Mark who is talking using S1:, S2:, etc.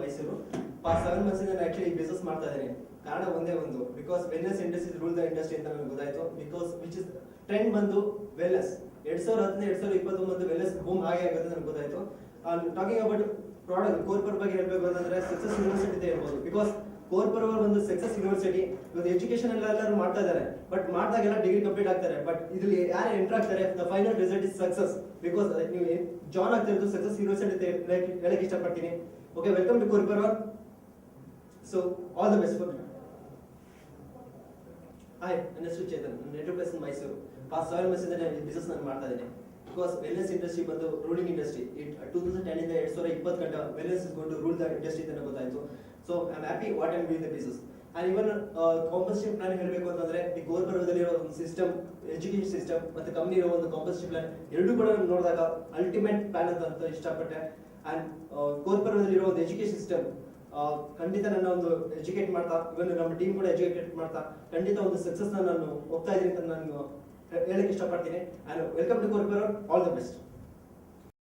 S1: Mysuru past 7 months ಇಂದ actually business ಮಾಡ್ತಾ ಇದ್ದೀನಿ. ಕಾರಣ ಒಂದೇ ಒಂದು, because wellness industry rule the industry ಅಂತ ನನಗೆ ಗೊತ್ತಾಯ್ತು. ಬಿಕಾಸ್ ವಿಚ್ ಇಸ್ ಟ್ರೆಂಡ್ ಬಂದು ವೆಲ್ನೆಸ್ 2010 2029 ವೆಲ್ನೆಸ್ ಬೂಮ್ ಆಗಿ ಆಗುತ್ತೆ ನನಗೆ ಗೊತ್ತಾಯ್ತು. ಟಾಕಿಂಗ್ ಅಬೌಟ್ ಪ್ರಾಡಕ್ಟ್ ಕೋರ್ಪರ್ ಬಗ್ಗೆ ಹೇಳಬೇಕು ಅಂತಂದ್ರೆ ಸಕ್ಸಸ್ ಯೂನಿವರ್ಸಿಟಿ ಅಂತ ಹೇಳ್ಬೋದು. ಬಿಕಾಸ್ ಕೋರ್ಪರ್ ಒಂದು ಸಕ್ಸಸ್ ಯೂನಿವರ್ಸಿಟಿ ಇವತ್ತು ಎಜುಕೇಶನ್ ಎಲ್ಲರೂ ಮಾಡ್ತಾ ಇದ್ದಾರೆ, ಬಟ್ ಮಾಡಿದಾಗೆಲ್ಲ ಡಿಗ್ರಿ ಕಂಪ್ಲೀಟ್ ಆಗ್ತಾರೆ. ಬಟ್ ಇದ್ರಲ್ಲಿ ಯಾರು ಎಂಟರ್ ಆಗ್ತಾರೆ, the final result is success. Because ನೀವು ಜಾಯ್ನ್ ಆಗ್ತಾ ಇರೋದು ಸಕ್ಸಸ್ ಯೂನಿವರ್ಸಿಟಿ ಅಂತ ಹೇಳಕ್ಕೆ ಇಷ್ಟಪಡ್ತೀನಿ. Okay, welcome to Korper. So all the best for. Hi, ನನ್ನ ಹೆಸರು ಚೇತನ್. ನನ್ನ native place Mysuru. Past 7 months ಇಂದ ಬಿಸ್ನೆಸ್ ನಾನು ಮಾಡ್ತಾ ಇದ್ದೀನಿ. ಬಿಕಾಸ್ ವೆಲ್ನೆಸ್ ಇಂಡಸ್ಟ್ರಿ ಬಂದು ರೂಲಿಂಗ್ ಇಂಡಸ್ಟ್ರಿ. 2010 ಇಂದ 2020 ಗಂಟ wellness is going to rule the industry ಅಂತ ಗೊತ್ತಾಯ್ತು. So I am happy what I am doing the business. And even compensation plan ಹೇಳಬೇಕು ಅಂತಂದ್ರೆ ಈ ಕೋರ್ಪರ್ದಲ್ಲಿ ಇರೋ ಒಂದು ಸಿಸ್ಟಮ್, ಎಜುಕೇಶನ್ ಸಿಸ್ಟಮ್ ಮತ್ತೆ ಕಂಪ್ನಿ ಇರೋ ಒಂದು ಕಾಂಪನ್ಸೇಷನ್ ಪ್ಲಾನ್ ಎರಡೂ ಕೂಡ ನೋಡಿದಾಗ ಅಲ್ಟಿಮೇಟ್ ಪ್ಲಾನ್ ಅಂತ ಇಷ್ಟಪಟ್ಟೆ. ಅಂಡ್ ಕೋರ್ಪರ್ದಲ್ಲಿ ಇರೋ ಒಂದು ಎಜುಕೇಶನ್ ಸಿಸ್ಟಮ್ ಖಂಡಿತ ನನ್ನ ಒಂದು ಎಜುಕೇಟ್ ಮಾಡ್ತಾ, ಇವನ್ ನಮ್ಮ ಟೀಮ್ ಕೂಡ ಎಜುಕೇಟ್ ಮಾಡ್ತಾ ಖಂಡಿತ ಒಂದು ಸಕ್ಸಸ್ ನಾನು ಹೋಗ್ತಾ ಇದ್ದೀನಿ ಅಂತ ನಾನು ಹೇಳಕ್ಕೆ ಇಷ್ಟಪಡ್ತೀನಿ. And welcome to Korper. All the best.